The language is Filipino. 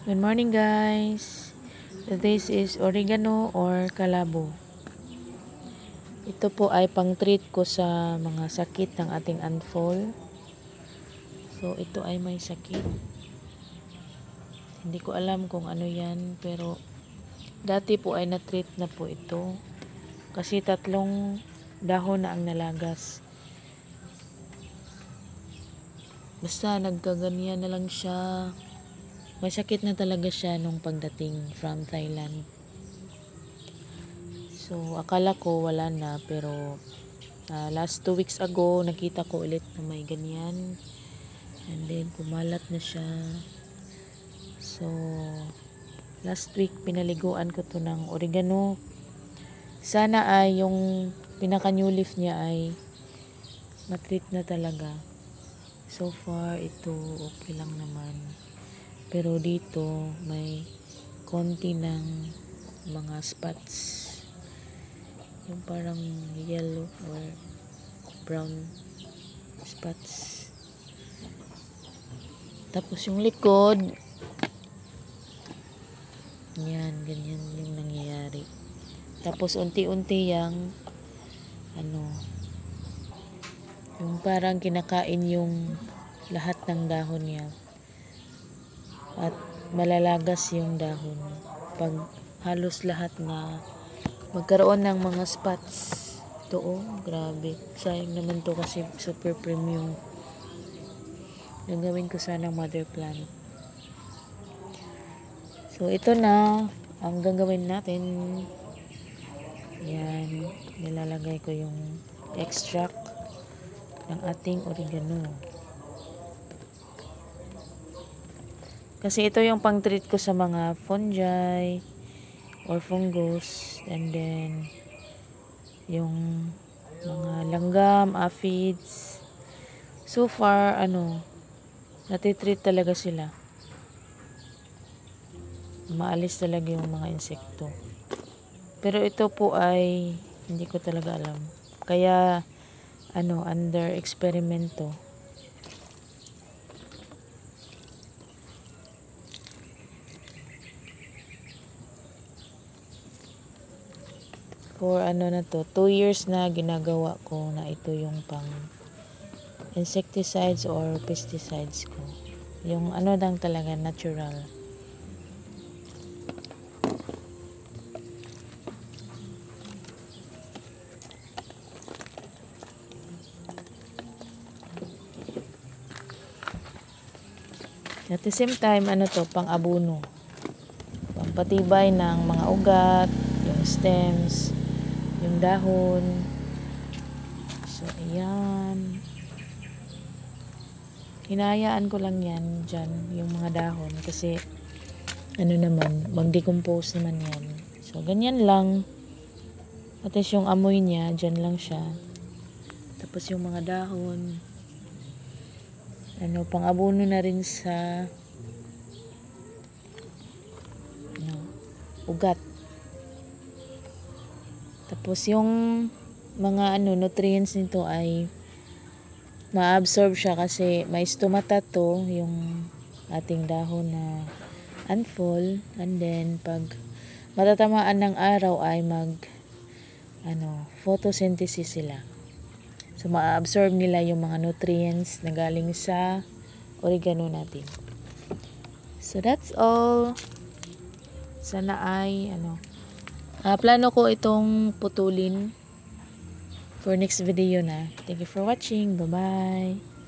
Good morning guys. This is oregano or kalabo. Ito po ay pang-treat ko sa mga sakit ng ating anfol. So ito ay may sakit. Hindi ko alam kung ano yan, pero dati po ay na-treat na po ito. Kasi 3 dahon na ang nalagas. Basta nagkaganyan na lang siya. May sakit na talaga siya nung pagdating from Thailand. So, akala ko wala na, pero last 2 weeks ago, nakita ko ulit na may ganyan. And then, kumalat na siya. So, last week, pinaliguan ko to ng oregano. Sana ay yung pinaka-new leaf niya ay matreat na talaga. So far, ito okay lang naman. Pero dito, may konti ng mga spots. Yung parang yellow or brown spots. Tapos yung likod, yan, ganyan yung nangyayari. Tapos unti-unti yung yung parang kinakain yung lahat ng dahon niya. At malalagas yung dahon pag halos lahat na magkaroon ng mga spots. Ito grabe, sayang naman to kasi super premium. Gagawin ko sana mother plant. So ito na ang gagawin natin. Yan, nilalagay ko yung extract ng ating oregano. Kasi ito yung pang-treat ko sa mga fungi or fungus, and then yung mga langgam, aphids. So far, natitreat talaga sila. Maalis talaga yung mga insekto. Pero ito po ay hindi ko talaga alam. Kaya under eksperimento. For na to, 2 years na ginagawa ko na ito yung pang insecticides or pesticides ko. Yung lang talaga, natural. At the same time, pang abono. Pampatibay ng mga ugat, yung stems, yung dahon. So, ayan. Hinahayaan ko lang yan dyan, yung mga dahon. Kasi, mag-decompose naman yan. So, ganyan lang. At least yung amoy niya, dyan lang siya. Tapos yung mga dahon, pang abono na rin sa ugat. Tapos yung mga nutrients nito ay ma-absorb siya kasi may stomata to, yung ating dahon na anfol, and then pag matatamaan ng araw ay photosynthesis sila. So ma-absorb nila yung mga nutrients na galing sa oregano natin. So that's all. Sana ay plano ko itong putulin for next video na. Thank you for watching. Bye-bye.